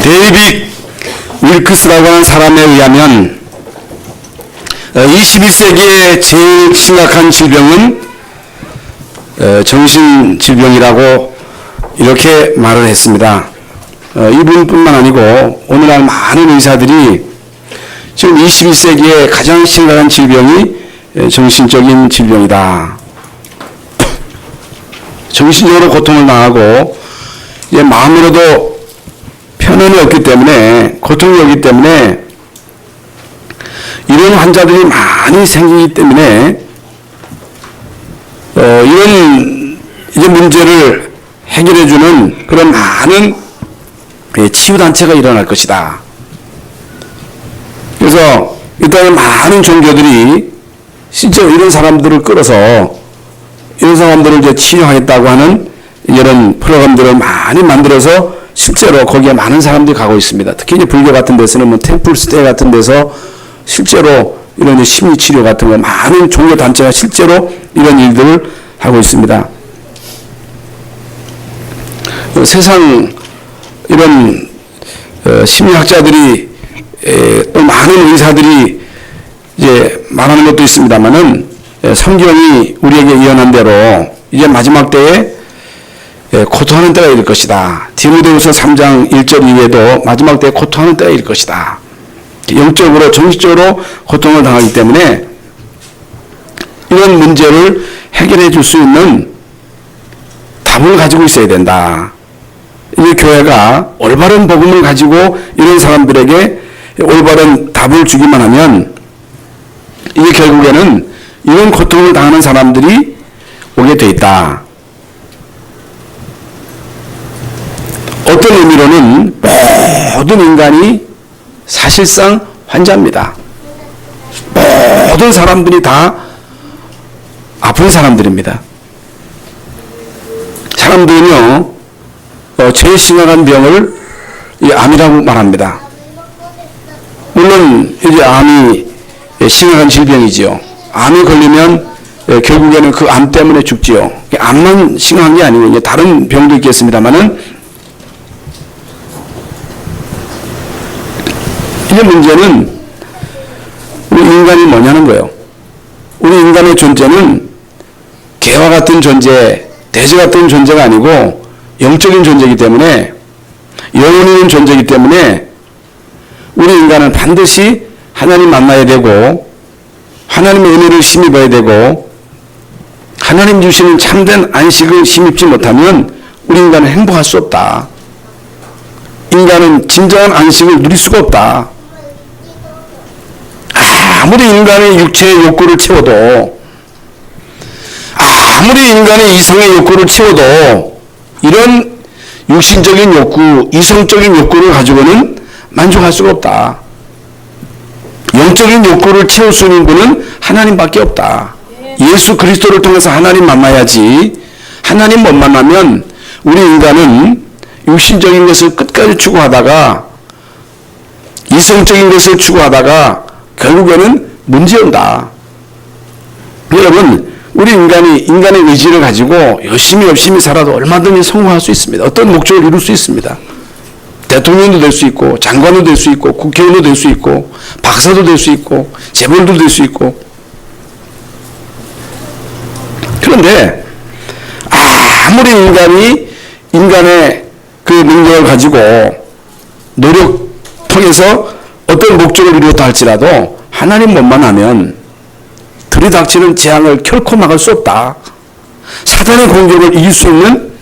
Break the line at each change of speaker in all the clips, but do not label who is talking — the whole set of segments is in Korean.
데이빗 윌크스라고 하는 사람에 의하면 21세기의 제일 심각한 질병은 정신질병이라고 이렇게 말을 했습니다. 이분뿐만 아니고 오늘날 많은 의사들이 지금 21세기의 가장 심각한 질병이 정신적인 질병이다. 정신적으로 고통을 당하고 이제 마음으로도 편안이 없기 때문에, 고통이 없기 때문에 이런 환자들이 많이 생기기 때문에 이런 이제 문제를 해결해주는 그런 많은 치유단체가 일어날 것이다. 그래서 일단 많은 종교들이 실제로 이런 사람들을 끌어서 이런 사람들을 이제 치료하겠다고 하는 이런 프로그램들을 많이 만들어서 실제로 거기에 많은 사람들이 가고 있습니다. 특히 이제 불교 같은 데서는 뭐 템플스테이 같은 데서 실제로 이런 이제 심리치료 같은 거 많은 종교단체가 실제로 이런 일들을 하고 있습니다. 세상 이런 심리학자들이 또 많은 의사들이 이제 말하는 것도 있습니다만은 성경이 우리에게 예언한 대로 이제 마지막 때에 고통하는 때가 이를 것이다. 디모데후서 3장 1절 이후에도 마지막 때에 고통하는 때가 이를 것이다. 영적으로 정신적으로 고통을 당하기 때문에 이런 문제를 해결해 줄 수 있는 답을 가지고 있어야 된다. 이 교회가 올바른 복음을 가지고 이런 사람들에게 올바른 답을 주기만 하면 이게 결국에는 이런 고통을 당하는 사람들이 오게 돼 있다. 어떤 의미로는 모든 인간이 사실상 환자입니다. 모든 사람들이 다 아픈 사람들입니다. 사람들은요, 제일 심각한 병을 암이라고 말합니다. 물론 이제 암이 심각한 질병이지요. 암이 걸리면 결국에는 그 암 때문에 죽지요. 암만 심각한 게 아니고 이제 다른 병도 있겠습니다만은 이게 문제는 우리 인간이 뭐냐는 거예요. 우리 인간의 존재는 개와 같은 존재, 돼지 같은 존재가 아니고 영적인 존재이기 때문에, 영혼이 있는 존재이기 때문에 우리 인간은 반드시 하나님 만나야 되고 하나님의 은혜를 힘입어야 되고 하나님 주시는 참된 안식을 힘입지 못하면 우리 인간은 행복할 수 없다. 인간은 진정한 안식을 누릴 수가 없다. 아무리 인간의 육체의 욕구를 채워도, 아무리 인간의 이성의 욕구를 채워도 이런 육신적인 욕구, 이성적인 욕구를 가지고는 만족할 수가 없다. 영적인 욕구를 채울 수 있는 분은 하나님밖에 없다. 예수 그리스도를 통해서 하나님 만나야지. 하나님 못 만나면 우리 인간은 육신적인 것을 끝까지 추구하다가 이성적인 것을 추구하다가 결국에는 문제온다. 여러분, 우리 인간의 의지를 가지고 열심히 살아도 얼마든지 성공할 수 있습니다. 어떤 목적을 이룰 수 있습니다. 대통령도 될 수 있고, 장관도 될 수 있고, 국회의원도 될 수 있고, 박사도 될 수 있고, 재벌도 될 수 있고. 그런데 아무리 인간의 그 능력을 가지고 노력 통해서 어떤 목적을 이루었다 할지라도 하나님 못 만나면 들이닥치는 재앙을 결코 막을 수 없다. 사단의 공격을 이길 수 있는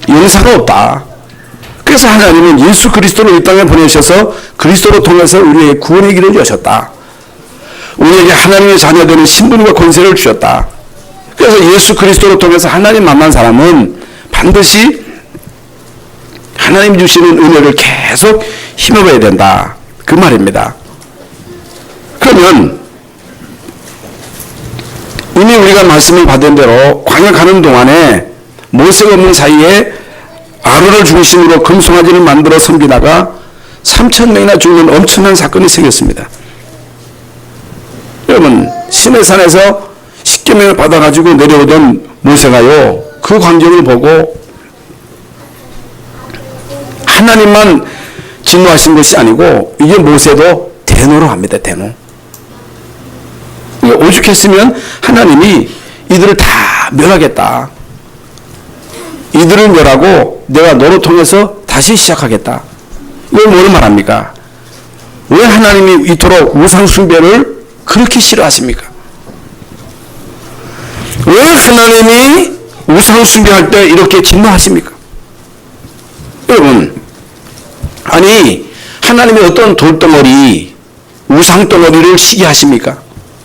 용사가 없다. 그래서 하나님은 예수 그리스도를 이 땅에 보내셔서 그리스도를 통해서 우리에게 구원의 길을 여셨다. 우리에게 하나님의 자녀되는 신분과 권세를 주셨다. 그래서 예수 그리스도를 통해서 하나님 만난 사람은 반드시 하나님 주시는 은혜를 계속 힘입어야 된다. 그 말입니다. 그러면 이미 우리가 말씀을 받은 대로 광야 가는 동안에 모세가 없는 사이에 아론을 중심으로 금송아지를 만들어 섬기다가 3,000명이나 죽는 엄청난 사건이 생겼습니다. 여러분, 시내산에서 십계명을 받아가지고 내려오던 모세가요, 그 광경을 보고 하나님만 진노하신 것이 아니고 이게 모세도 대노로 합니다. 대노. 오죽했으면 하나님이 이들을 다 멸하겠다. 이들을 멸하고 내가 너를 통해서 다시 시작하겠다. 이걸 뭘 말합니까? 왜 하나님이 이토록 우상 숭배를 그렇게 싫어하십니까? 왜 하나님이 우상 숭배할 때 이렇게 진노하십니까? 여러분, 아니 하나님이 어떤 돌덩어리, 우상덩어리를 시게 하십니까?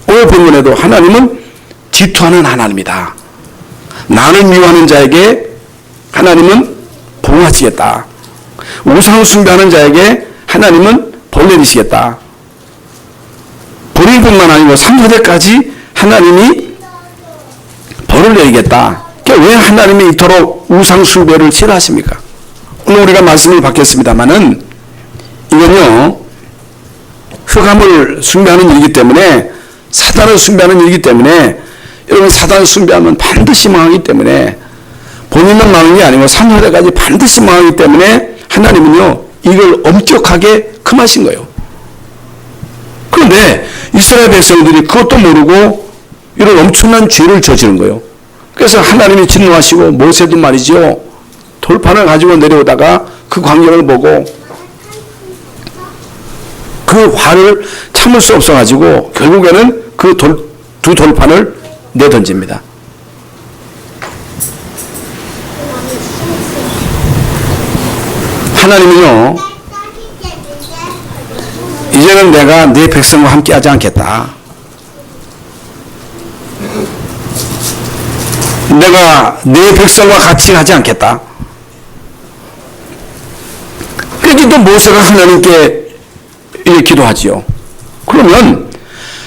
오늘 본문에도 하나님은 질투하는 하나님이다. 나를 미워하는 자에게 하나님은 봉하시겠다. 우상 숭배하는 자에게 하나님은 벌 내리시겠다. 본인뿐만 아니고 3세대까지 하나님이 벌을 내리겠다. 왜 하나님이 이토록 우상 숭배를 싫어하십니까? 오늘 우리가 말씀을 받겠습니다마는 이건요 흑암을 숭배하는 일이기 때문에, 사단을 숭배하는 일이기 때문에, 여러분 사단을 숭배하면 반드시 망하기 때문에, 본인만 망하는 게 아니고 3세대까지 반드시 망하기 때문에 하나님은요 이걸 엄격하게 금하신 거예요. 그런데 이스라엘 백성들이 그것도 모르고 이런 엄청난 죄를 저지른 거예요. 그래서 하나님이 진노하시고 모세도 말이죠 돌판을 가지고 내려오다가 그 광경을 보고 그 화를 참을 수 없어가지고 결국에는 그 두 돌판을 내던집니다. 하나님은요 이제는 내가 네 백성과 함께 하지 않겠다. 내가 네 백성과 같이 하지 않겠다. 그래서 또 모세가 하나님께 이렇게 기도하지요. 그러면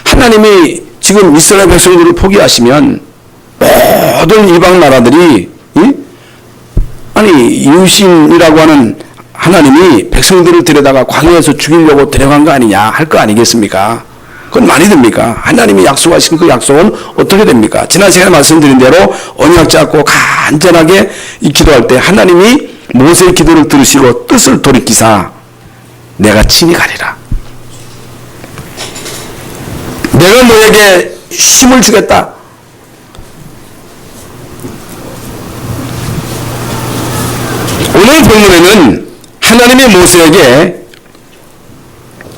하나님이 지금 이스라엘 백성들을 포기하시면 모든 이방 나라들이 아니 유신이라고 하는 하나님이 백성들을 데려다가 광야에서 죽이려고 데려간 거 아니냐 할 거 아니겠습니까? 그건 말이 됩니까? 하나님이 약속하신 그 약속은 어떻게 됩니까? 지난 시간에 말씀드린 대로 언약 잡고 간절하게 이 기도할 때 하나님이 모세의 기도를 들으시고 뜻을 돌이키사 내가 친히 가리라. 내가 너에게 힘을 주겠다. 오늘 본문에는 하나님이 모세에게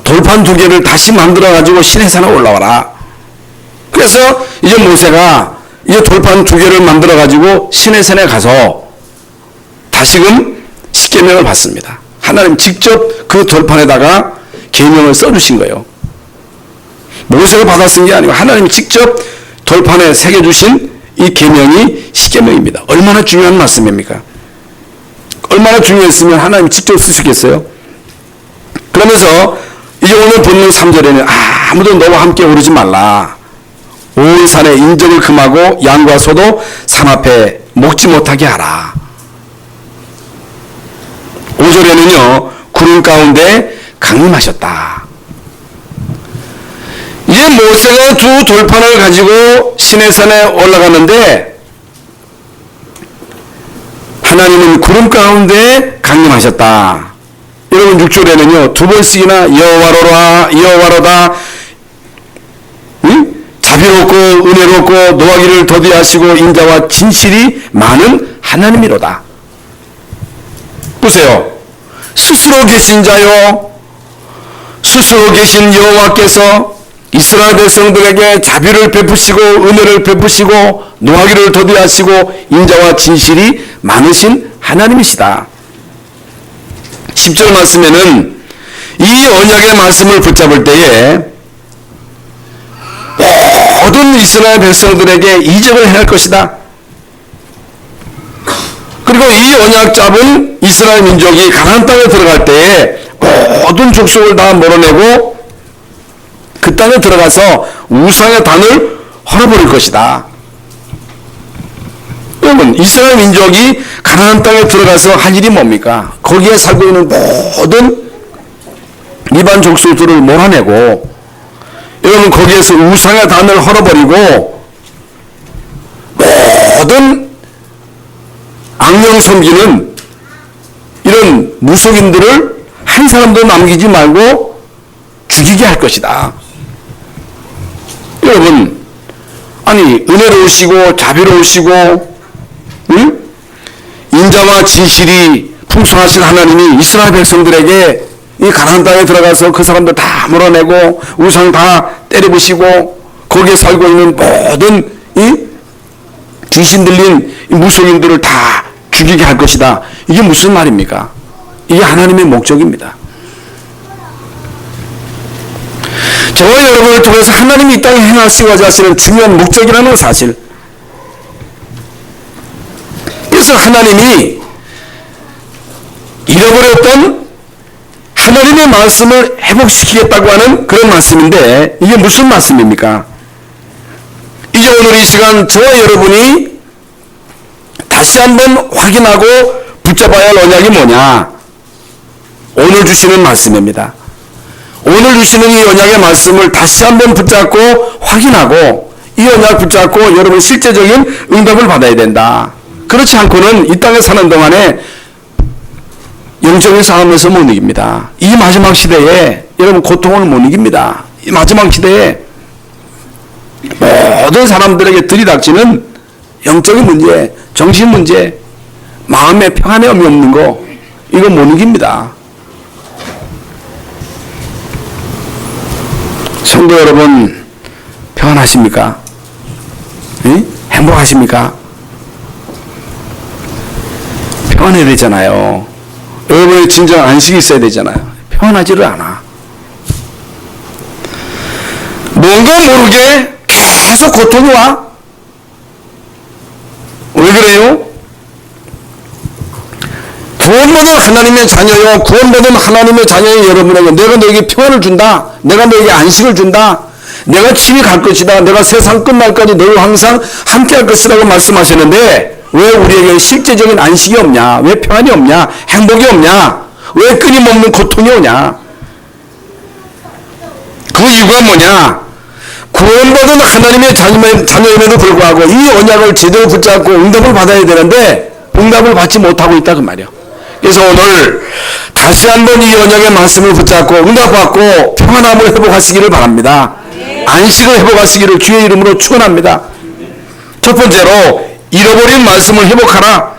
돌판 2개를 다시 만들어가지고 시내산에 올라와라. 그래서 이제 모세가 이제 돌판 2개를 만들어가지고 시내산에 가서 다시금 십계명을 받습니다. 하나님 직접 그 돌판에다가 계명을 써주신 거예요. 모세가 받아 쓴 게 아니고 하나님이 직접 돌판에 새겨주신 이 계명이 십계명입니다. 얼마나 중요한 말씀입니까? 얼마나 중요했으면 하나님 직접 쓰시겠어요? 그러면서 이제 오늘 본문 3절에는 아무도 너와 함께 오르지 말라. 온 산에 인적을 금하고 양과 소도 산 앞에 먹지 못하게 하라. 5절에는요 구름 가운데 강림하셨다. 이제 모세가 두 돌판을 가지고 시내산에 올라가는데 하나님은 구름 가운데 강림하셨다. 여러분 6절에는요 2번씩이나 여호와로다 자비롭고 은혜롭고 노하기를 더디하시고 인자와 진실이 많은 하나님이로다. 보세요. 스스로 계신 자요 스스로 계신 여호와께서 이스라엘 백성들에게 자비를 베푸시고 은혜를 베푸시고 노하기를 더디하시고 인자와 진실이 많으신 하나님이시다. 10절 말씀에는 이 언약의 말씀을 붙잡을 때에 모든 이스라엘 백성들에게 이적을 행할 것이다. 그리고 이 언약 잡은 이스라엘 민족이 가나안 땅에 들어갈 때에 모든 족속을 다 몰아내고 그 땅에 들어가서 우상의 단을 헐어버릴 것이다. 여러분 이스라엘 민족이 가나안 땅에 들어가서 할 일이 뭡니까? 거기에 살고 있는 모든 이방 족속들을 몰아내고 여러분 거기에서 우상의 단을 헐어버리고 모든 악령 섬기는 이런 무속인들을 한 사람도 남기지 말고 죽이게 할 것이다. 여러분, 아니 은혜로우시고 자비로우시고 인자와 진실이 풍성하신 하나님이 이스라엘 백성들에게 이 가나안 땅에 들어가서 그 사람들 다 몰아내고 우상 다 때려부시고 거기에 살고 있는 모든 이 귀신 들린 무속인들을 다 죽이게 할 것이다. 이게 무슨 말입니까? 이게 하나님의 목적입니다. 저와 여러분을 통해서 하나님이 이 땅에 행하시고자 하시는 중요한 목적이라는 사실. 그래서 하나님이 잃어버렸던 하나님의 말씀을 회복시키겠다고 하는 그런 말씀인데 이게 무슨 말씀입니까? 이제 오늘 이 시간 저와 여러분이 다시 한번 확인하고 붙잡아야 할 언약이 뭐냐? 오늘 주시는 말씀입니다. 오늘 주시는 이 언약의 말씀을 다시 한번 붙잡고 확인하고 이 언약 붙잡고 여러분 실제적인 응답을 받아야 된다. 그렇지 않고는 이 땅에 사는 동안에 영적인 싸움에서 못 이깁니다. 이 마지막 시대에 여러분 고통을 못 이깁니다. 이 마지막 시대에 모든 사람들에게 들이닥치는 영적인 문제, 정신 문제, 마음의 평안이 없는 거 이거 못 이깁니다. 성도 여러분 평안하십니까? 응? 행복하십니까? 평안해야 되잖아요. 여러분의 진정한 안식이 있어야 되잖아요. 평안하지를 않아. 뭔가 모르게 계속 고통이 와. 왜 그래요? 구원받은 하나님의 자녀요, 구원받은 하나님의 자녀의 여러분에게 내가 너에게 평안을 준다, 내가 너에게 안식을 준다, 내가 친히 갈 것이다, 내가 세상 끝날까지 너와 항상 함께 할 것이라고 말씀하셨는데 왜 우리에게 실제적인 안식이 없냐? 왜 평안이 없냐? 행복이 없냐? 왜 끊임없는 고통이 오냐? 그 이유가 뭐냐? 구원받은 하나님의 자녀임에도 불구하고 이 언약을 제대로 붙잡고 응답을 받아야 되는데 응답을 받지 못하고 있다 그 말이야. 그래서 오늘 다시 한번 이 언약의 말씀을 붙잡고 응답받고 평안함을 회복하시기를 바랍니다. 안식을 회복하시기를 주의 이름으로 축원합니다. 첫 번째로 잃어버린 말씀을 회복하라.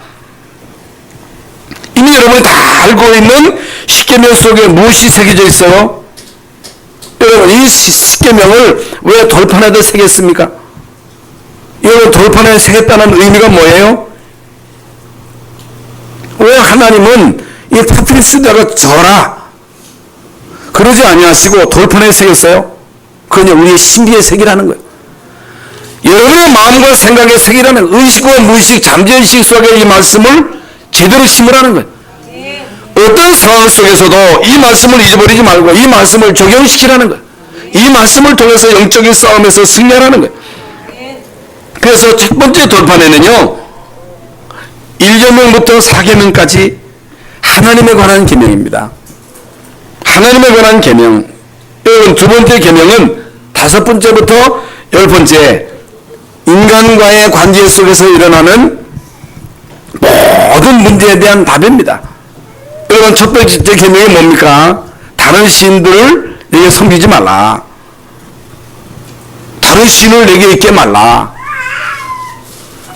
이미 여러분이 다 알고 있는 십계명 속에 무엇이 새겨져 있어요? 여러분 이 십계명을 왜 돌판에다 새겼습니까? 여러분 돌판에 새겼다는 의미가 뭐예요? 왜 하나님은 이 타피스다가 져라 그러지 아니하시고 돌판에 새겼어요? 그건 우리의 신비의 색이라는 거예요. 여러분의 마음과 생각의 색이라는 의식과 무의식 잠재의식 속에 이 말씀을 제대로 심으라는 거예요. 어떤 상황 속에서도 이 말씀을 잊어버리지 말고 이 말씀을 적용시키라는 거예요. 이 말씀을 통해서 영적인 싸움에서 승리하라는 거예요. 그래서 첫 번째 돌판에는요 1계명부터 4계명까지 하나님에 관한 계명입니다. 하나님에 관한 계명. 여러분 두 번째 계명은 5번째부터 10번째 인간과의 관계 속에서 일어나는 모든 문제에 대한 답입니다. 여러분 첫 번째 계명이 뭡니까? 다른 신들을 내게 섬기지 말라. 다른 신을 내게 있게 말라.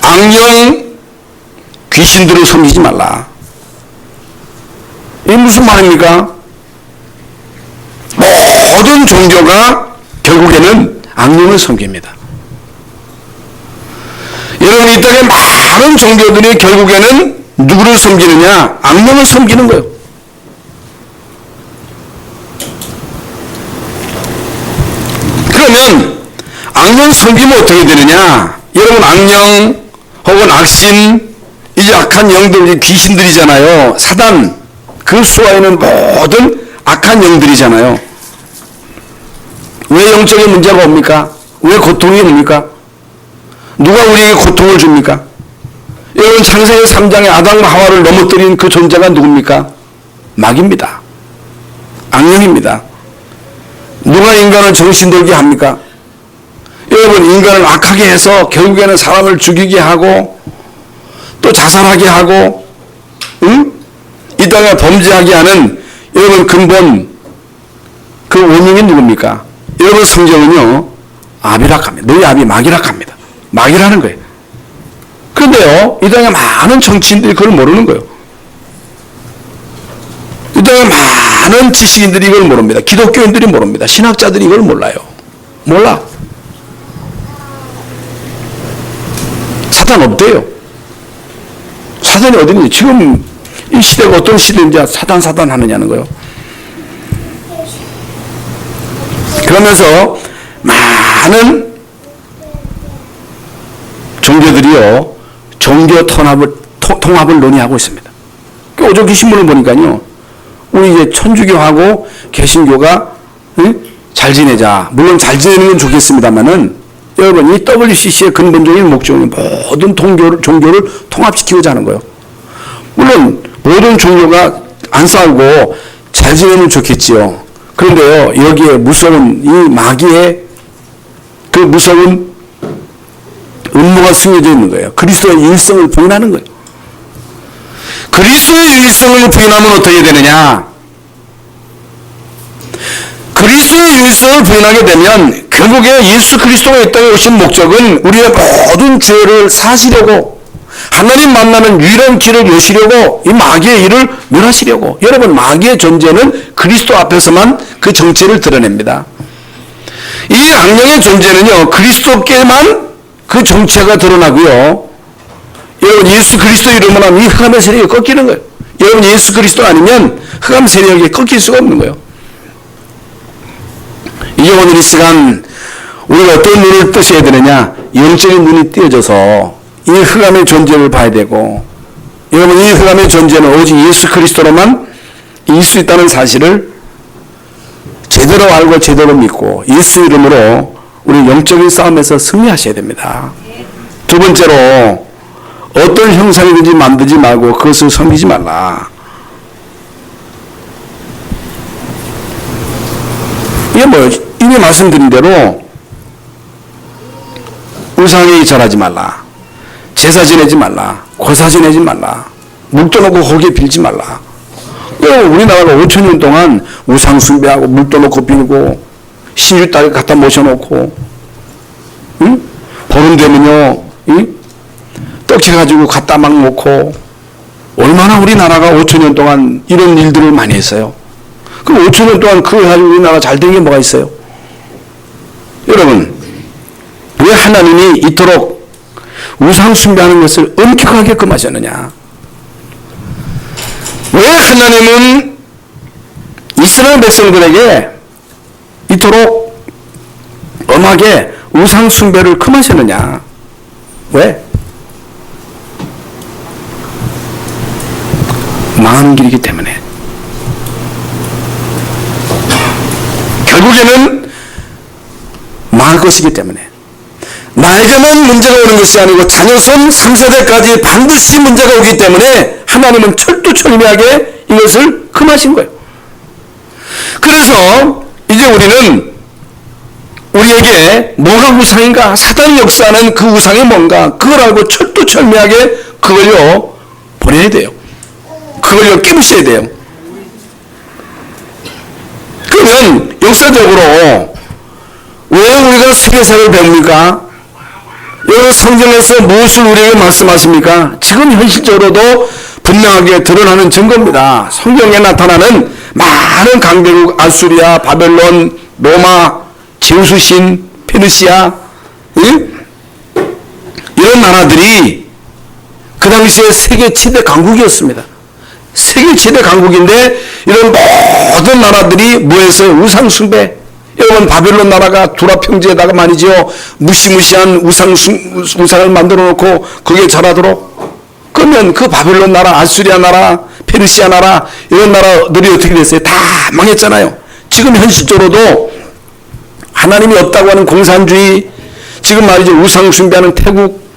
악령 귀신들을 섬기지 말라. 이게 무슨 말입니까? 모든 종교가 결국에는 악령을 섬깁니다. 여러분 이 땅에 많은 종교들이 결국에는 누구를 섬기느냐? 악령을 섬기는 거예요. 그러면 악령 섬기면 어떻게 되느냐? 여러분 악령 혹은 악신 이제 악한 영들 귀신들이잖아요. 사단 그 수하에는 모든 악한 영들이잖아요. 왜 영적인 문제가 옵니까? 왜 고통이 옵니까? 누가 우리에게 고통을 줍니까? 여러분 창세기 3장에 아담과 하와를 넘어뜨린 그 존재가 누굽니까? 마귀입니다. 악령입니다. 누가 인간을 정신들게 합니까? 여러분 인간을 악하게 해서 결국에는 사람을 죽이게 하고 또 자살하게 하고 이 이 땅에 범죄하게 하는 여러분 근본 그 원인이 누굽니까? 여러분 성경은요 아비락합니다. 너희 아비 마귀락합니다. 마귀라는 거예요. 그런데요 이 땅에 많은 정치인들이 그걸 모르는 거예요. 이 땅에 많은 지식인들이 이걸 모릅니다. 기독교인들이 모릅니다. 신학자들이 이걸 몰라요. 몰라. 사탄 없대요. 사탄이 어디 있는지, 지금 이 시대가 어떤 시대인지 사탄 하느냐는 거예요. 그러면서 많은 종교들이요 종교 통합을 논의하고 있습니다. 어저께 신문을 보니까요 우리 이제 천주교하고 개신교가 잘 지내자. 물론 잘 지내는 건 좋겠습니다만은 여러분 이 WCC의 근본적인 목적은 모든 종교를 통합시키고자 하는 거예요. 물론 모든 종교가 안 싸우고 잘 지내면 좋겠지요. 그런데요 여기에 무서운 이 마귀의 그 무서운 음모가 숨겨져 있는 거예요. 그리스도의 일성을 부인하는 거예요. 그리스도의 일성을 부인하면 어떻게 되느냐? 그리스도의 일성을 부인하게 되면 결국에 예수 그리스도가 이 땅에 오신 목적은 우리의 모든 죄를 사시려고 하나님 만나는 유일한 길을 여시려고 이 마귀의 일을 멸하시려고. 여러분 마귀의 존재는 그리스도 앞에서만 그 정체를 드러냅니다. 이 악령의 존재는요 그리스도께만 그 정체가 드러나고요. 여러분 예수 그리스도 이름으로 하면 이 흑암의 세력이 꺾이는 거예요. 여러분 예수 그리스도 아니면 흑암 세력이 꺾일 수가 없는 거예요. 이제 오늘 이 시간 우리가 어떤 눈을 뜨셔야 되느냐? 영적인 눈이 띄어져서 이 흑암의 존재를 봐야 되고, 여러분 이 흑암의 존재는 오직 예수 그리스도로만 이길 수 있다는 사실을 제대로 알고 제대로 믿고 예수 이름으로 우리 영적인 싸움에서 승리하셔야 됩니다. 두 번째로 어떤 형상이든지 만들지 말고 그것을 섬기지 말라. 이게 뭐 이미 말씀드린 대로 우상에 절하지 말라, 제사 지내지 말라, 고사 지내지 말라, 물 떠놓고 거기에 빌지 말라. 우리나라가 5,000년 동안 우상 숭배하고 물 떠놓고 빌고 신유 딸 갖다 모셔놓고 응? 보름 되면요 응? 떡해가지고 갖다 막 놓고 얼마나 우리나라가 5,000년 동안 이런 일들을 많이 했어요. 그럼 5,000년 동안 그걸 가지고 우리나라가 잘 된 게 뭐가 있어요? 여러분 왜 하나님이 이토록 우상 숭배하는 것을 엄격하게 금하셨느냐? 왜 하나님은 이스라엘 백성들에게 이토록 엄하게 우상 숭배를 금하셨느냐? 왜? 망하는 길이기 때문에. 결국에는 망할 것이기 때문에. 나에게만 문제가 오는 것이 아니고 자녀손 3세대까지 반드시 문제가 오기 때문에 하나님은 철두철미하게 이것을 금하신 거예요. 그래서 이제 우리는 우리에게 뭐가 우상인가, 사단이 역사하는 그 우상이 뭔가 그걸 알고 철두철미하게 그걸요 버려야 돼요. 그걸요 깨부셔야 돼요. 그러면 역사적으로 왜 우리가 세계사를 배웁니까? 여러분 성경에서 무엇을 우리에게 말씀하십니까? 지금 현실적으로도 분명하게 드러나는 증거입니다. 성경에 나타나는 많은 강대국, 아수리아, 바벨론, 로마, 제우스신, 페르시아, 응? 이런 나라들이 그 당시에 세계 최대 강국이었습니다. 세계 최대 강국인데 이런 모든 나라들이 뭐해서 우상 숭배. 여러분 바벨론 나라가 두라 평지에다가 말이죠 무시무시한 우상을 만들어 놓고 거기에 절하도록. 그러면 그 바벨론 나라, 아수리아 나라, 페르시아 나라 이런 나라들이 어떻게 됐어요? 다 망했잖아요. 지금 현실적으로도 하나님이 없다고 하는 공산주의, 지금 말이죠 우상 숭배하는 태국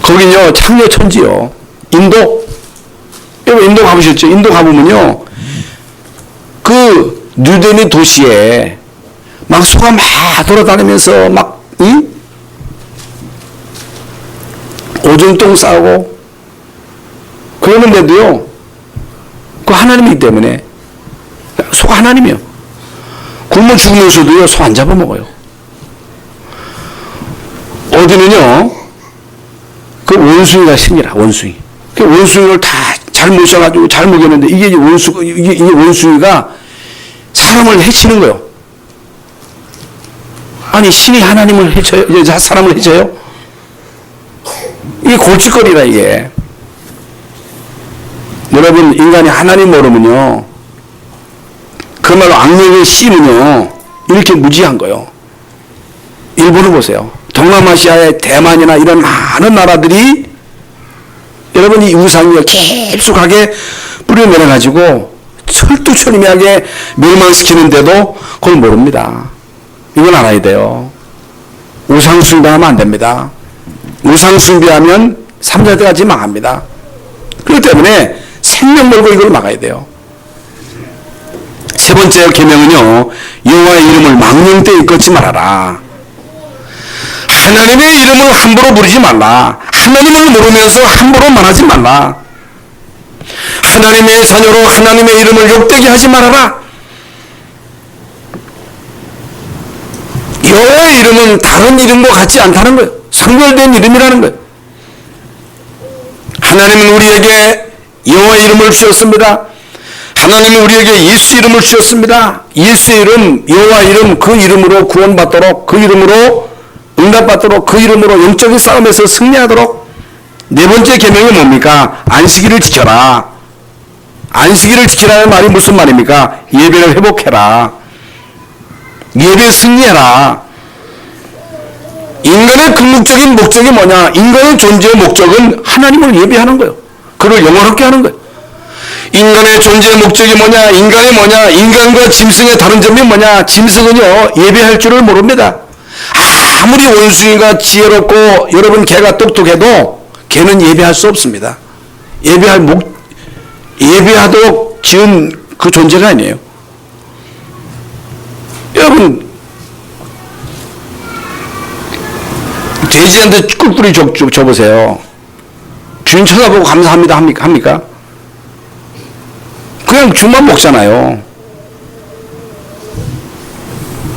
거긴요 창녀천지요. 인도, 여러분 인도 가보셨죠? 인도 가보면요 그 뉴델리 도시에 막 소가 막 돌아다니면서 막 오줌똥 싸고 그러는데도요, 그 하나님이기 때문에, 소가 하나님이요. 굶어 죽으면서도요, 소 안 잡아먹어요. 어디는요, 그 원숭이가 생기라, 원숭이. 그 원숭이를 다 잘 모셔가지고 잘 먹였는데, 이게 원숭이가 사람을 해치는 거예요. 아니, 신이 하나님을 해쳐요? 사람을 해쳐요? 이게 골칫거리다, 이게. 여러분, 인간이 하나님 모르면요, 그 말로 악령의 씨는요, 이렇게 무지한 거예요. 일본을 보세요. 동남아시아의 대만이나 이런 많은 나라들이 여러분 이 우상이 깊숙하게 뿌려내려가지고 철두철미하게 멸망시키는데도 그걸 모릅니다. 이건 알아야 돼요. 우상 숭배하면 안 됩니다. 우상 숭배하면 3자대까지 망합니다. 그렇기 때문에 생명 걸고 이걸 막아야 돼요. 세 번째 계명은요, 여호와의 이름을 망령 때 일컫지 말아라. 하나님의 이름을 함부로 부르지 말라. 하나님을 모르면서 함부로 말하지 말라. 하나님의 자녀로 하나님의 이름을 욕되게 하지 말아라. 여호와의 이름은 다른 이름과 같지 않다는 거예요. 성별된 이름이라는 거예요. 하나님은 우리에게 여호와의 이름을 주셨습니다. 하나님은 우리에게 예수 이름을 주셨습니다. 예수의 이름, 여호와 이름, 그 이름으로 구원받도록, 그 이름으로 응답받도록, 그 이름으로 영적인 싸움에서 승리하도록. 네 번째 계명이 뭡니까? 안식일을 지켜라. 안식일을 지키라는 말이 무슨 말입니까? 예배를 회복해라. 예배 승리해라. 인간의 궁극적인 목적이 뭐냐? 인간의 존재의 목적은 하나님을 예배하는 거예요. 그를 영원하게 하는 거예요. 인간의 존재의 목적이 뭐냐? 인간이 뭐냐? 인간과 짐승의 다른 점이 뭐냐? 짐승은요, 예배할 줄을 모릅니다. 아무리 원숭이가 지혜롭고 여러분 개가 똑똑해도 개는 예배할 수 없습니다. 예배하도록 지은 그 존재가 아니에요. 여러분, 돼지한테 꿀꿀이 줘보세요. 주인 쳐다보고 감사합니다 합니까? 그냥 죽만 먹잖아요.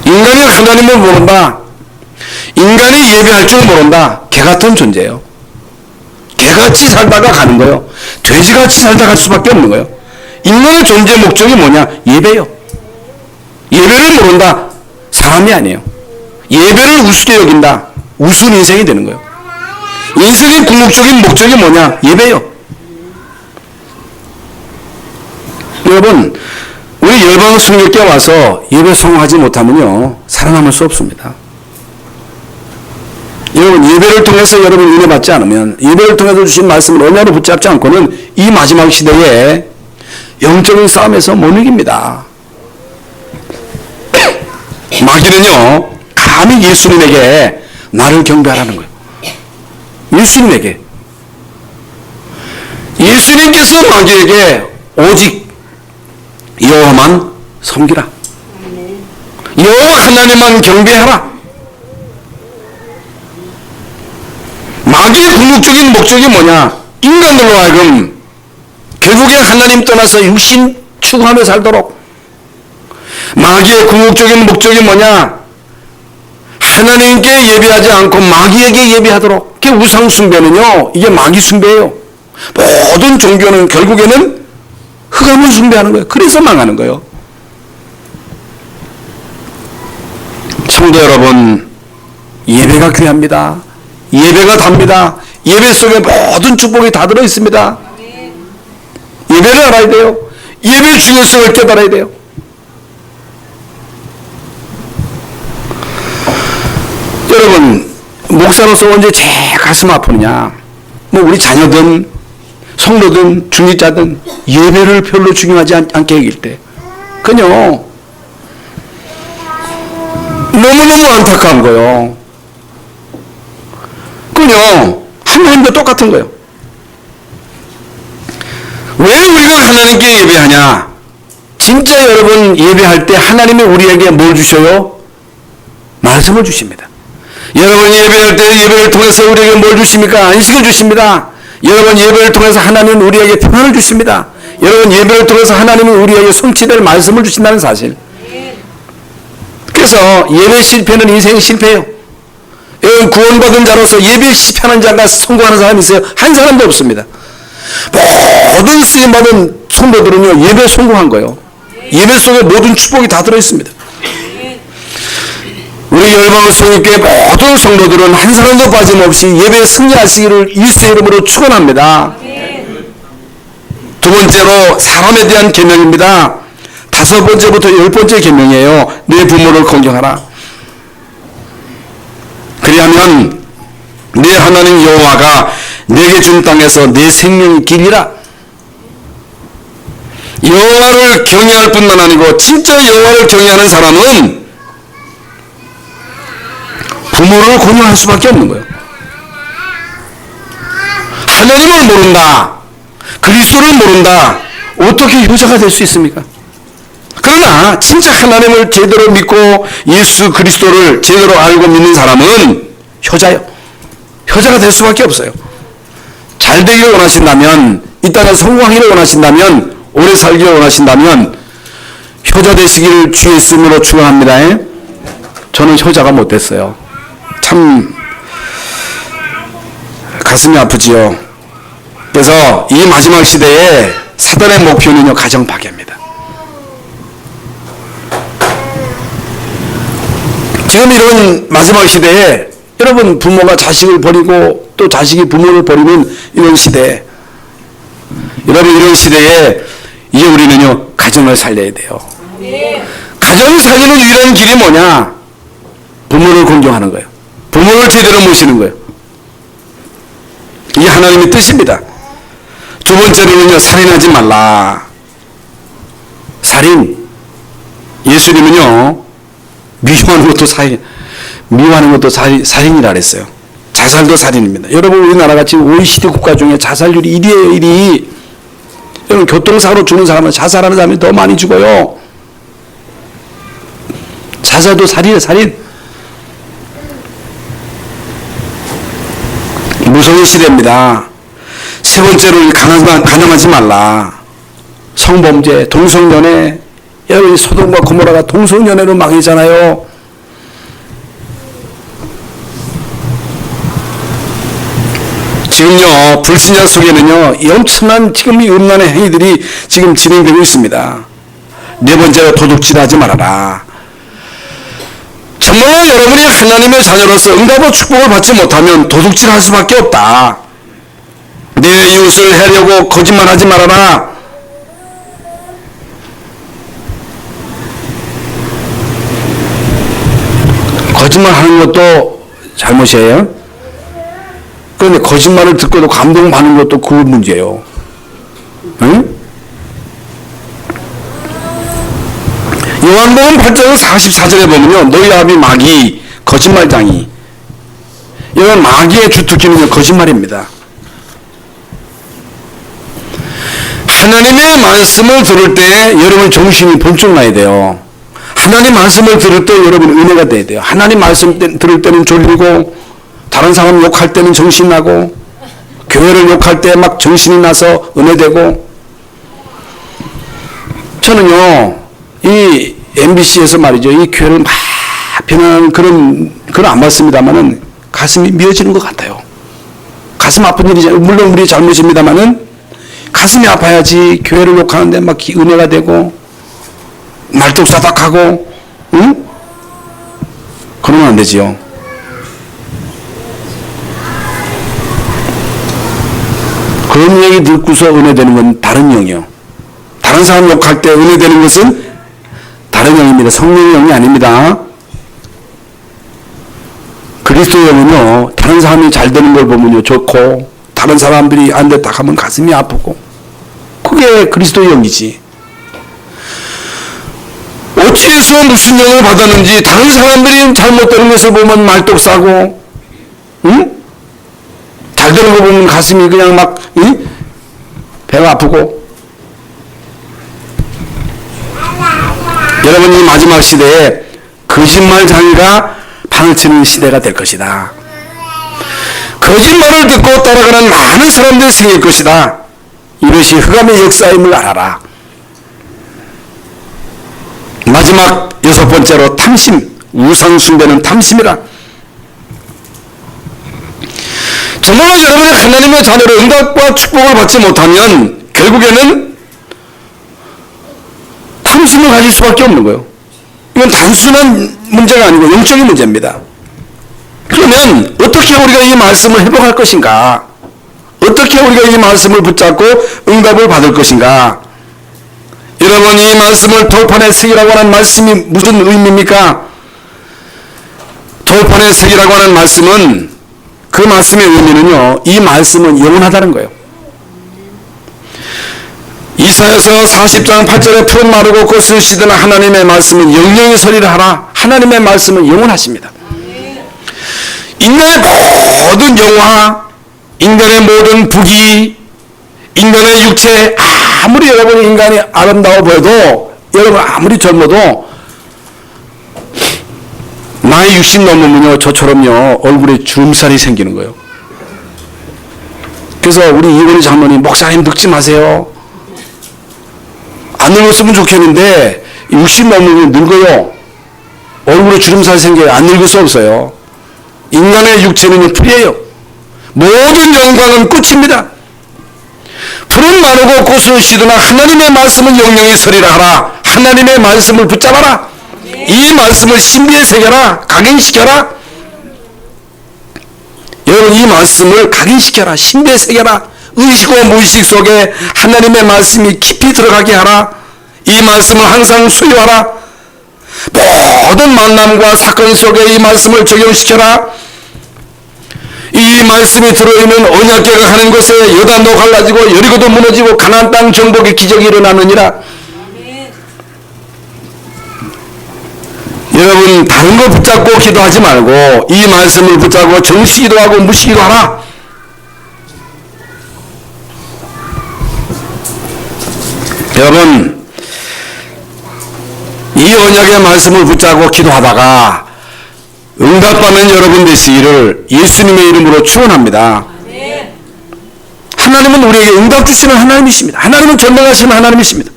인간이 하나님을 모른다. 인간이 예배할 줄 모른다. 개같은 존재예요. 개같이 살다가 가는 거예요. 돼지같이 살다가 갈 수밖에 없는 거예요. 인간의 존재 목적이 뭐냐? 예배요. 예배를 모른다. 사람이 아니에요. 예배를 우습게 여긴다. 우스운 인생이 되는 거예요. 인생의 궁극적인 목적이 뭐냐? 예배요. 여러분, 우리 열방 성결교회 와서 예배 성공하지 못하면요, 살아남을 수 없습니다. 여러분, 예배를 통해서 여러분 은혜 받지 않으면, 예배를 통해서 주신 말씀을 언약으로 붙잡지 않고는 이 마지막 시대에 영적인 싸움에서 못 이깁니다. 마귀는요, 감히 예수님에게 나를 경배하라는 거예요. 예수님에게. 예수님께서 마귀에게 오직 여호와만 섬기라. 여호와 하나님만 경배하라. 마귀의 궁극적인 목적이 뭐냐? 인간들로 하여금 결국에 하나님 떠나서 육신 추구하며 살도록. 마귀의 궁극적인 목적이 뭐냐? 하나님께 예배하지 않고 마귀에게 예배하도록. 그게 우상 숭배는요, 이게 마귀 숭배예요. 모든 종교는 결국에는 흑암을 숭배하는 거예요. 그래서 망하는 거예요. 성도 여러분, 예배가 귀합니다. 예배가 답니다. 예배 속에 모든 축복이 다 들어있습니다. 예배를 알아야 돼요. 예배의 중요성을 깨달아야 돼요. 여러분, 목사로서 언제 제일 가슴 아프느냐? 뭐 우리 자녀든 성도든 중직자든 예배를 별로 중요하지 않게 여길 때, 그냥 너무너무 안타까운 거예요. 그냥 하나님과 똑같은 거예요. 왜 우리가 하나님께 예배하냐? 진짜 여러분 예배할 때 하나님이 우리에게 뭘 주셔요? 말씀을 주십니다. 여러분 예배할 때 예배를 통해서 우리에게 뭘 주십니까? 안식을 주십니다. 여러분 예배를 통해서 하나님은 우리에게 평안을 주십니다. 여러분 예배를 통해서 하나님은 우리에게 성취될 말씀을 주신다는 사실. 그래서 예배 실패는 인생 실패예요. 여러분 구원받은 자로서 예배 실패하는 자가 성공하는 사람이 있어요? 한 사람도 없습니다. 모든 쓰임받은 성도들은요 예배 성공한 거예요. 예배 속에 모든 축복이 다 들어있습니다. 우리 열방의 성육교회 모든 성도들은 한 사람도 빠짐없이 예배에 승리하시기를 예수의 이름으로 축원합니다. 두 번째로 사람에 대한 계명입니다. 5번째부터 10번째 계명이에요. 내 부모를 공경하라. 그리하면 내 하나님 여호와가 내게 준 땅에서 내 생명의 길이라. 여호와를 경외할 뿐만 아니고 진짜 여호와를 경외하는 사람은 부모를 공경할 수밖에 없는 거예요. 하나님을 모른다, 그리스도를 모른다, 어떻게 효자가 될 수 있습니까? 그러나 진짜 하나님을 제대로 믿고 예수 그리스도를 제대로 알고 믿는 사람은 효자예요. 효자가 될 수밖에 없어요. 잘 되기를 원하신다면, 이 땅에 성공하기를 원하신다면, 오래 살기를 원하신다면 효자 되시기를 주의 이름으로 축원합니다. 저는 효자가 못 됐어요. 참 가슴이 아프지요. 그래서 이 마지막 시대에 사단의 목표는요 가정 파괴입니다. 지금 이런 마지막 시대에 여러분 부모가 자식을 버리고 또 자식이 부모를 버리는 이런 시대에, 여러분 이런 시대에 이제 우리는요 가정을 살려야 돼요. 가정을 살리는 유일한 길이 뭐냐? 부모를 공경하는 거예요. 부모를 제대로 모시는 거예요. 이게 하나님의 뜻입니다. 두 번째로는요 살인하지 말라. 살인, 예수님은요 미워하는 것도 살인, 미워하는 것도 살인이라 그랬어요. 자살도 살인입니다. 여러분 우리나라가 지금 OECD 국가 중에 자살률이 1위예요. 1위. 여러분 교통사고로 죽는 사람은 자살하는 사람이 더 많이 죽어요. 자살도 살인이에요. 살인. 무서운 시대입니다. 세 번째로 가늠하지 말라. 성범죄, 동성연애. 여러분 소돔과 고모라가 동성연애로 망했잖아요. 지금요 불신자 속에는요 엄청난 지금 이 음란의 행위들이 지금 진행되고 있습니다. 네 번째로 도둑질하지 말아라. 정말로 여러분이 하나님의 자녀로서 응답과 축복을 받지 못하면 도둑질할 수밖에 없다. 내 이웃을 해려고 거짓말하지 말아라. 거짓말하는 것도 잘못이에요. 그런데 거짓말을 듣고도 감동받는 것도 그 문제예요. 응? 요한복음 8장 44절에 보면요 너희 아비 마귀 거짓말장이. 이건 마귀의 주특기는 거짓말입니다. 하나님의 말씀을 들을 때 여러분 정신이 번쩍 나야 돼요. 하나님 말씀을 들을 때 여러분 은혜가 돼야 돼요. 하나님 말씀 들을 때는 졸리고 다른 사람 욕할 때는 정신이 나고 교회를 욕할 때 막 정신이 나서 은혜되고. 저는요 이 MBC에서 말이죠 이 교회를 막 비난하는 그런 안 봤습니다만은 가슴이 미어지는 것 같아요. 가슴 아픈 일이죠. 물론 우리 잘못입니다만은 가슴이 아파야지. 교회를 욕하는데 막 은혜가 되고 말뚝사닥하고, 응? 그러면 안 되지요. 그런 얘기 듣고서 은혜되는 건 다른 영이요. 다른 사람 욕할 때 은혜되는 것은 다른 영입니다. 성령의 영이 아닙니다. 그리스도의 영은요 다른 사람이 잘 되는 걸 보면요 좋고 다른 사람들이 안 됐다 하면 가슴이 아프고, 그게 그리스도의 영이지. 어찌해서 무슨 영을 받았는지 다른 사람들이 잘못되는 것을 보면 말뚝 싸고, 응? 잘 되는 거 보면 가슴이 그냥 막, 응? 배가 아프고. 여러분 이 마지막 시대에 거짓말 장이가 판을 치는 시대가 될 것이다. 거짓말을 듣고 따라가는 많은 사람들이 생길 것이다. 이것이 흑암의 역사임을 알아라. 마지막 6번째로 탐심, 우상 숭배는 탐심이라. 정말로 여러분이 하나님의 자녀로 응답과 축복을 받지 못하면 결국에는 탐심을 가질 수밖에 없는 거예요. 이건 단순한 문제가 아니고 영적인 문제입니다. 그러면 어떻게 우리가 이 말씀을 회복할 것인가? 어떻게 우리가 이 말씀을 붙잡고 응답을 받을 것인가? 여러분, 이 말씀을 돌판에 새기라고 하는 말씀이 무슨 의미입니까? 돌판에 새기라고 하는 말씀은, 그 말씀의 의미는요, 이 말씀은 영원하다는 거예요. 이사야서 40장 8절에 푸른 마르고 꽃을 시드는 하나님의 말씀은 영영이 서리라 하라. 하나님의 말씀은 영원하십니다. 인간의 모든 영화, 인간의 모든 부귀, 인간의 육체, 아무리 여러분이 인간이 아름다워 보여도, 여러분 아무리 젊어도 나이 60 넘으면요, 저처럼요 얼굴에 주름살이 생기는 거예요. 그래서 우리 이원희 장로님, 목사님 늙지 마세요. 안 늙었으면 좋겠는데 60 넘으면 늙어요. 얼굴에 주름살이 생겨요. 안 늙을 수 없어요. 인간의 육체는 풀이에요. 모든 영광은 끝입니다. 푸른 마르고 꽃을 시드나 하나님의 말씀은 영영이 서리라 하라. 하나님의 말씀을 붙잡아라. 이 말씀을 신비에 새겨라. 각인시켜라. 여러분, 이 말씀을 각인시켜라. 신비에 새겨라. 의식과 무의식 속에 하나님의 말씀이 깊이 들어가게 하라. 이 말씀을 항상 수요하라. 모든 만남과 사건 속에 이 말씀을 적용시켜라. 이 말씀이 들어있는 언약궤가 하는 곳에 요단도 갈라지고 여리고도 무너지고 가나안 땅 정복의 기적이 일어나느니라. 여러분, 다른 거 붙잡고 기도하지 말고 이 말씀을 붙잡고 정시기도 하고 무시기도 하라. 여러분, 이 언약의 말씀을 붙잡고 기도하다가 응답받는 여러분 되시기를 예수님의 이름으로 축원합니다. 하나님은 우리에게 응답 주시는 하나님이십니다. 하나님은 전능하시는 하나님이십니다.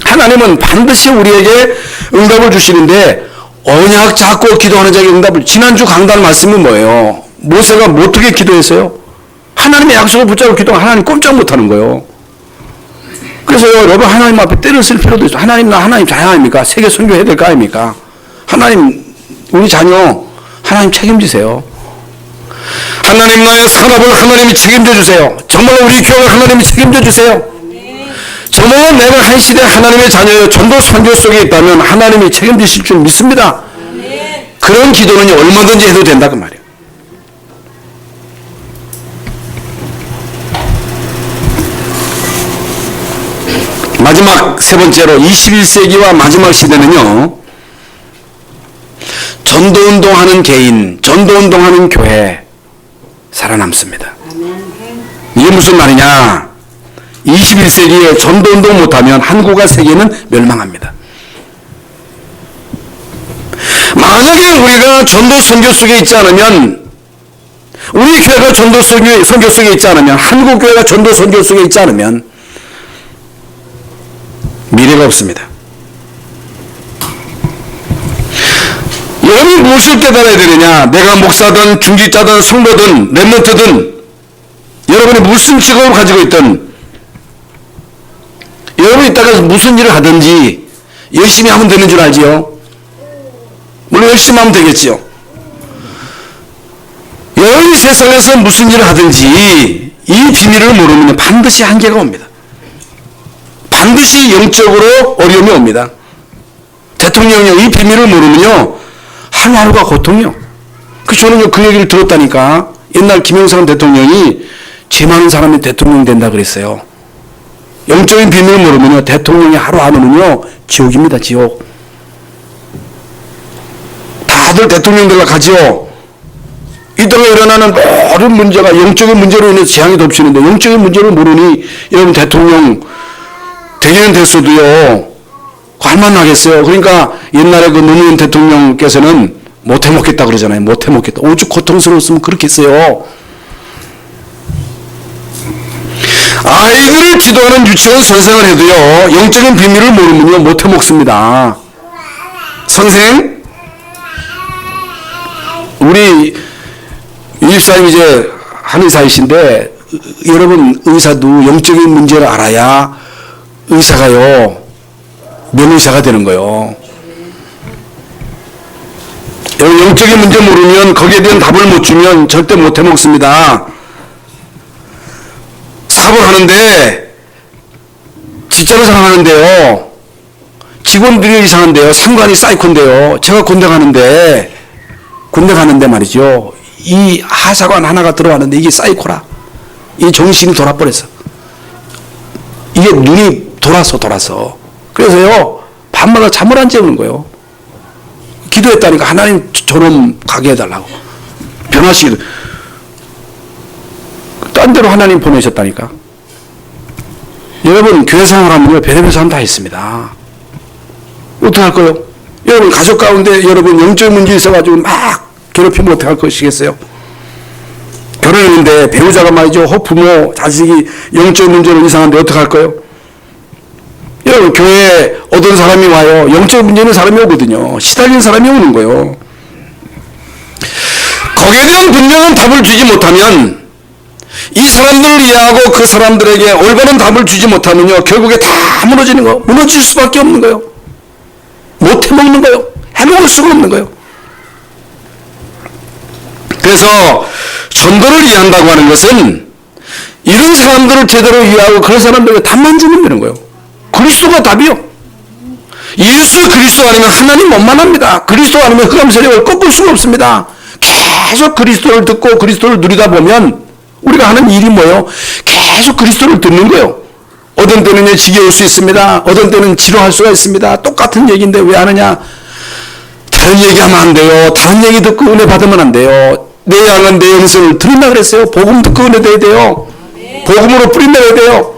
하나님은 반드시 우리에게 응답을 주시는데, 언약 잡고 기도하는 자에게 응답을, 지난주 강단 말씀이 뭐예요? 모세가 어떻게 기도했어요? 하나님의 약속을 붙잡고 기도하면 하나님 꼼짝 못하는 거예요. 그래서 여러분, 하나님 앞에 때를 쓸 필요도 있어요. 하나님, 나 하나님 자녀 아닙니까? 세계 선교해야 될 거 아닙니까? 하나님, 우리 자녀 하나님 책임지세요. 하나님, 나의 산업을 하나님이 책임져 주세요. 정말 우리 교회를 하나님이 책임져 주세요. 정말 내가 한 시대 하나님의 자녀여 전도 선교 속에 있다면 하나님이 책임지실 줄 믿습니다. 그런 기도는 얼마든지 해도 된다 그 말이에요. 마지막 세 번째로 21세기와 마지막 시대는요, 전도운동하는 개인, 전도운동하는 교회 살아남습니다. 이게 무슨 말이냐? 21세기에 전도운동 못하면 한국과 세계는 멸망합니다. 만약에 우리가 전도 선교 속에 있지 않으면, 우리 교회가 전도 선교 속에 있지 않으면, 한국 교회가 전도 선교 속에 있지 않으면 미래가 없습니다. 여러분이 무엇을 깨달아야 되느냐? 내가 목사든 중직자든 성도든 렘넌트든 여러분이 무슨 직업을 가지고 있든, 여러분이 이따가 무슨 일을 하든지 열심히 하면 되는 줄 알지요? 물론 열심히 하면 되겠지요. 여러분이 세상에서 무슨 일을 하든지 이 비밀을 모르면 반드시 한계가 옵니다. 반드시 영적으로 어려움이 옵니다. 대통령이요, 이 비밀을 모르면요 하루하루가 고통이요. 저는 그 얘기를 들었다니까. 옛날 김영삼 대통령이 죄 많은 사람이 대통령 된다 그랬어요. 영적인 비밀을 모르면요 대통령이 하루하루는요 지옥입니다. 지옥. 다들 대통령 되려 가지요. 이 땅에 일어나는 모든 문제가 영적인 문제로 인해서 재앙이 덮치는데, 영적인 문제를 모르니 여러분 대통령 되기는 됐어도요 할만 나겠어요. 그러니까 옛날에 그 노무현 대통령께서는 못 해먹겠다 그러잖아요. 못 해먹겠다. 오죽 고통스러웠으면 그렇게 했어요. 아이들을 지도하는 유치원 선생을 해도요, 영적인 비밀을 모르면요, 못 해먹습니다. 선생, 우리 유집사님 이제 한의사이신데, 여러분 의사도 영적인 문제를 알아야 의사가요, 명의사가 되는 거예요. 영적인 문제 모르면 거기에 대한 답을 못 주면 절대 못 해먹습니다. 사업을 하는데 진짜로 상하는데요. 직원들이 이상한데요. 상관이 사이코인데요. 제가 군대 가는데 말이죠. 이 하사관 하나가 들어왔는데 이게 사이코라. 이 정신이 돌아버렸어. 이게 눈이 돌아서. 그래서요, 밤마다 잠을 안 재우는 거예요. 기도했다니까 하나님 저놈 가게 해달라고. 변화시키고. 딴 데로 하나님 보내셨다니까. 여러분, 교회 생활하면 별의별 사람 다 있습니다. 어떻게 할 거예요? 여러분, 가족 가운데 여러분 영적 문제 있어가지고 막 괴롭히면 어떻게 할 것이겠어요? 결혼했는데 배우자가 말이죠, 부모, 자식이 영적 문제로 이상한데 어떻게 할 거예요? 여러분, 교회에 어떤 사람이 와요. 영적 문제 있는 사람이 오거든요. 시달린 사람이 오는 거예요. 거기에 대한 분명한 답을 주지 못하면, 이 사람들을 이해하고 그 사람들에게 올바른 답을 주지 못하면요, 결국에 다 무너지는 거, 무너질 수밖에 없는 거예요. 못 해먹는 거예요. 해먹을 수가 없는 거예요. 그래서 전도를 이해한다고 하는 것은 이런 사람들을 제대로 이해하고 그런 사람들에게 답만 주면 되는 거예요. 그리스도가 답이요. 예수 그리스도 아니면 하나님 원만합니다. 그리스도 아니면 흑암 세력을 꺾을 수가 없습니다. 계속 그리스도를 듣고 그리스도를 누리다 보면 우리가 하는 일이 뭐예요? 계속 그리스도를 듣는 거예요. 어떤 때는 지겨울 수 있습니다. 어떤 때는 지루할 수가 있습니다. 똑같은 얘기인데 왜 하느냐? 다른 얘기하면 안 돼요. 다른 얘기 듣고 은혜 받으면 안 돼요. 내 양은 내 영성을 들은다 그랬어요. 복음 듣고 은혜 돼야 돼요. 복음으로 뿌리내야 돼요.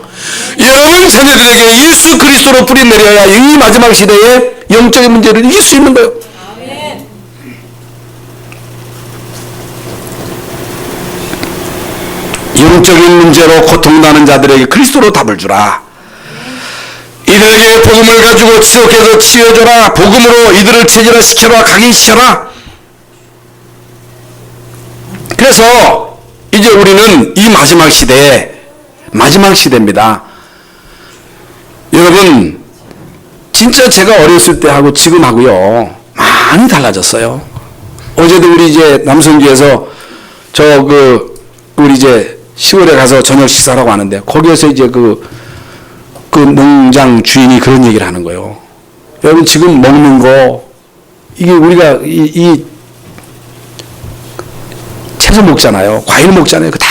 여러분 자녀들에게 예수 그리스도로 뿌리내려야 이 마지막 시대에 영적인 문제를 이길 수 있는 거예요. 영적인 문제로 고통나는 자들에게 그리스도로 답을 주라. 이들에게 복음을 가지고 지속해서 치유해줘라. 복음으로 이들을 체질화시켜라. 각인시켜라. 그래서 이제 우리는 이 마지막 시대입니다. 여러분, 진짜 제가 어렸을 때 하고 지금 하고요, 많이 달라졌어요. 어제도 우리 이제 남성교에서 우리 이제 시골에 가서 저녁 식사라고 하는데, 거기에서 이제 그 농장 주인이 그런 얘기를 하는 거예요. 여러분, 지금 먹는 거, 이게 우리가 이 채소 먹잖아요. 과일 먹잖아요. 그 다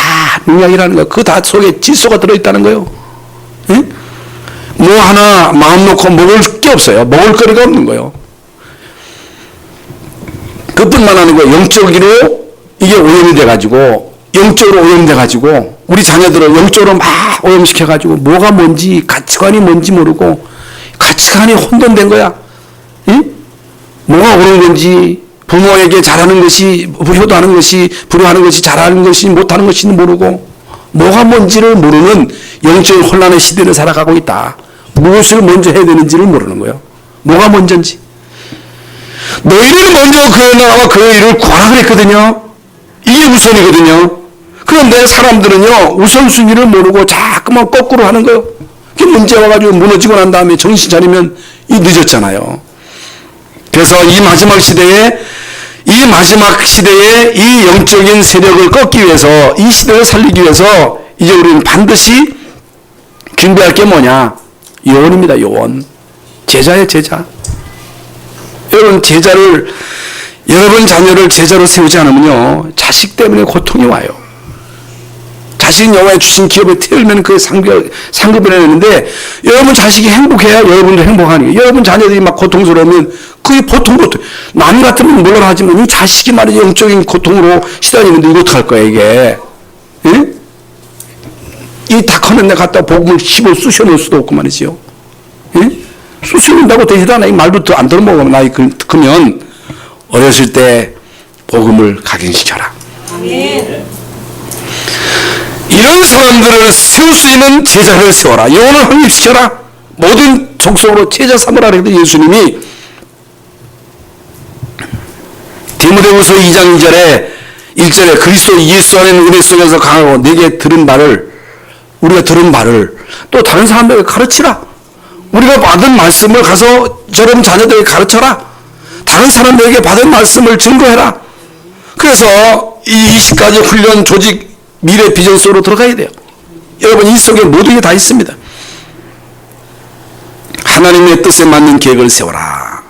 농약이라는 거예요. 그 다 속에 질소가 들어있다는 거예요. 예? 뭐 하나 마음 놓고 먹을 게 없어요. 먹을 거리가 없는 거예요. 그뿐만 아니고 영적으로 이게 오염이 돼가지고, 영적으로 오염돼가지고, 우리 자녀들을 영적으로 막 오염시켜가지고, 뭐가 뭔지, 가치관이 뭔지 모르고, 가치관이 혼돈된 거야. 응? 뭐가 옳은 건지, 부모에게 잘하는 것이, 효도하는 것이, 불효하는 것이, 잘하는 것이, 못하는 것이 모르고, 뭐가 뭔지를 모르는 영적인 혼란의 시대를 살아가고 있다. 무엇을 먼저 해야 되는지를 모르는 거예요. 뭐가 먼저인지. 너희를 먼저 그 나라와 그 일을 구하라 그랬거든요. 이게 우선이거든요. 그런데 사람들은요, 우선순위를 모르고 자꾸만 거꾸로 하는 거예요. 그게 문제 와가지고 무너지고 난 다음에 정신 차리면 늦었잖아요. 그래서 이 마지막 시대에 이 영적인 세력을 꺾기 위해서, 이 시대를 살리기 위해서 이제 우리는 반드시 준비할 게 뭐냐? 요원입니다. 요원. 제자예요. 제자. 여러분 여러분 자녀를 제자로 세우지 않으면요, 자식 때문에 고통이 와요. 자식은 여호와의 주신 기업에 태우면 그 상급을 해내는데, 여러분 자식이 행복해야 여러분도 행복하니, 여러분 자녀들이 막 고통스러우면 그게 보통 고통. 남 같으면 물론 하지만 이 자식이 말이죠, 영적인 고통으로 시달리는데 이거 어떡할 거야 이게. 예? 이 다 커는 데 갖다 복음을 씹어 쑤셔 넣을 수도 없고 말이지요. 예? 쑤셔 넣는다고 되지도 않아. 이 말부터 안 들어먹으면 나이 크면 어렸을 때 복음을 각인시켜라. 이런 사람들을 세울 수 있는 제자를 세워라. 영혼을 확립시켜라. 모든 족속으로 제자 삼으라 그랬던 예수님이 디모데후서 2장 1절에 그리스도 예수 안에 은혜 속에서 강하고 내게 들은 말을, 우리가 들은 말을 또 다른 사람들에게 가르치라. 우리가 받은 말씀을 가서 저런 자녀들에게 가르쳐라. 다른 사람들에게 받은 말씀을 증거해라. 그래서 이 20가지 훈련 조직 미래 비전 속으로 들어가야 돼요. 여러분, 이 속에 모든 게 다 있습니다. 하나님의 뜻에 맞는 계획을 세워라.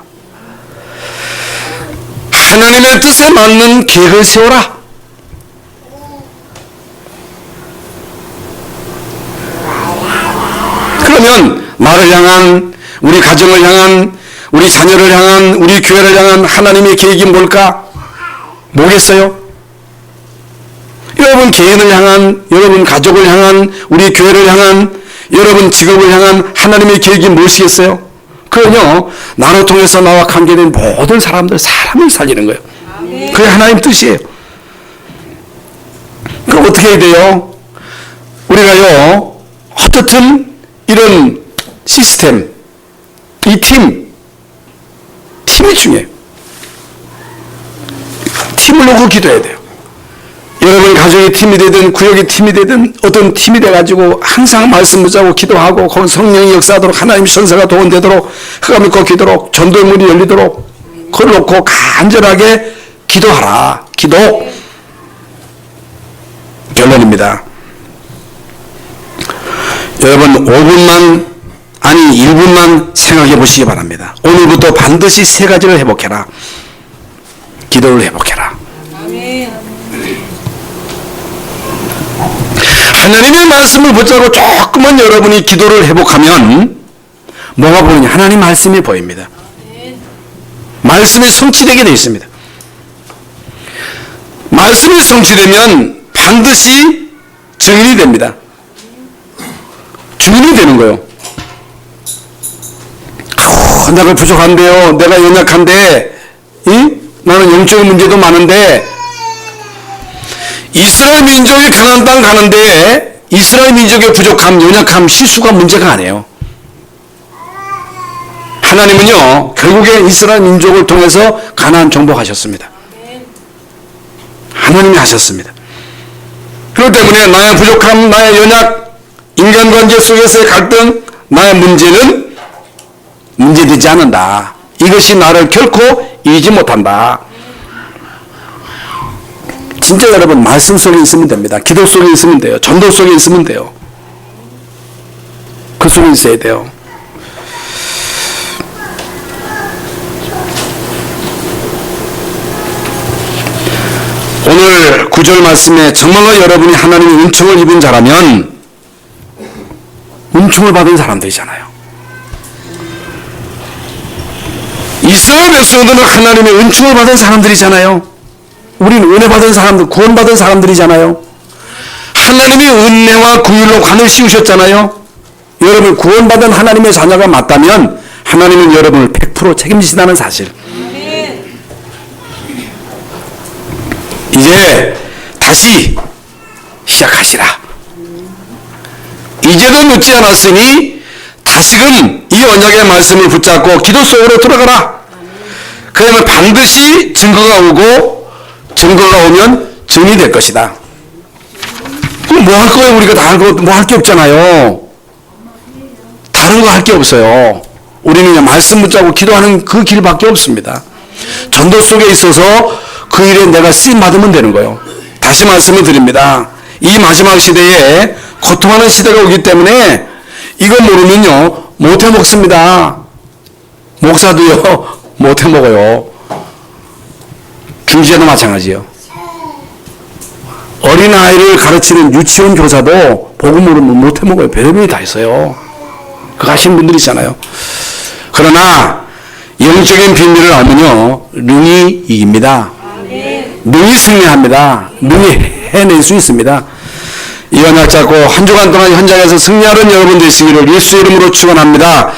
하나님의 뜻에 맞는 계획을 세워라. 그러면 나를 향한, 우리 가정을 향한, 우리 자녀를 향한, 우리 교회를 향한 하나님의 계획이 뭘까? 뭐겠어요? 여러분 개인을 향한, 여러분 가족을 향한, 우리 교회를 향한, 여러분 직업을 향한 하나님의 계획이 무엇이겠어요? 그건요, 나를 통해서 나와 관계된 모든 사람을 살리는 거예요. 그게 하나님 뜻이에요. 그럼 어떻게 해야 돼요? 우리가요, 어떻든 이런 시스템, 이 팀이 중요해요. 팀을 놓고 기도해야 돼요. 여러분 가족의 팀이 되든 구역의 팀이 되든 어떤 팀이 돼가지고 항상 말씀 붙잡고 기도하고 거기 성령이 역사하도록 하나님 선사가 도움되도록 흑암 믿고 기도록 전도의 문이 열리도록 그걸 놓고 간절하게 기도하라. 기도. 결론입니다. 여러분 5분만 아니 1분만 생각해 보시기 바랍니다. 오늘부터 반드시 3가지를 회복해라. 기도를 회복해라. 하나님의 말씀을 붙잡고 조금만 여러분이 기도를 회복하면 뭐가 보이냐? 하나님 말씀이 보입니다. 말씀이 성취되게 되어 있습니다. 말씀이 성취되면 반드시 증인이 됩니다. 증인이 되는 거예요. 내가 부족한데요. 내가 연약한데, 나는 영적인 문제도 많은데, 이스라엘 민족이 가나안 땅 가는데 이스라엘 민족의 부족함, 연약함, 실수가 문제가 아니에요. 하나님은요, 결국에 이스라엘 민족을 통해서 가나안 정복하셨습니다. 하나님이 하셨습니다. 그렇기 때문에 나의 부족함, 나의 연약, 인간관계 속에서의 갈등, 나의 문제는 문제되지 않는다. 이것이 나를 결코 이기지 못한다. 진짜 여러분 말씀 속에 있으면 됩니다. 기도 속에 있으면 돼요. 전도 속에 있으면 돼요. 그 속에 있어야 돼요. 오늘 9절 말씀에 정말로 여러분이 하나님의 은총을 입은 자라면 은총을 받은 사람들이잖아요. 이스라엘 백성들은 하나님의 은총을 받은 사람들이잖아요. 우리는 은혜 받은 사람들, 구원 받은 사람들이잖아요. 하나님이 은혜와 긍휼로 관을 씌우셨잖아요. 여러분 구원 받은 하나님의 자녀가 맞다면 하나님은 여러분을 100% 책임지신다는 사실. 이제 다시 시작하시라. 이제도 늦지 않았으니 다시금 이 언약의 말씀을 붙잡고 기도 속으로 들어가라. 그러면 반드시 증거가 오고 증거가 오면 증이 될 것이다. 그럼 뭐 할 거예요? 우리가 다 할 거, 뭐 할 게 없잖아요. 다른 거 할 게 없어요. 우리는 그냥 말씀 붙잡고 기도하는 그 길밖에 없습니다. 전도 속에 있어서 그 일에 내가 쓰임 받으면 되는 거예요. 다시 말씀을 드립니다. 이 마지막 시대에 고통하는 시대가 오기 때문에 이거 모르면요 못해 먹습니다. 목사도요 못해 먹어요. 중지자도 마찬가지예요. 어린아이를 가르치는 유치원 교사도 복음 모르면 못해 먹어요. 별의별이 다 있어요. 그거 하시는 분들이 있잖아요. 그러나 영적인 비밀을 알면요 능히 이깁니다. 능히 승리합니다. 능히 해낼 수 있습니다. 이 언약 잡고 한 주간 동안 현장에서 승리하는 여러분 되시기를 예수 이름으로 축원합니다.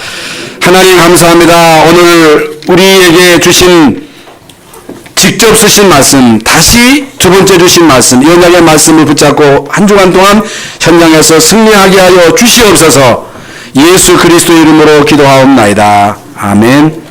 하나님 감사합니다. 오늘 우리에게 주신 직접 쓰신 말씀, 다시 두 번째 주신 말씀, 이 언약의 말씀을 붙잡고 한 주간 동안 현장에서 승리하게 하여 주시옵소서. 예수 그리스도의 이름으로 기도하옵나이다. 아멘.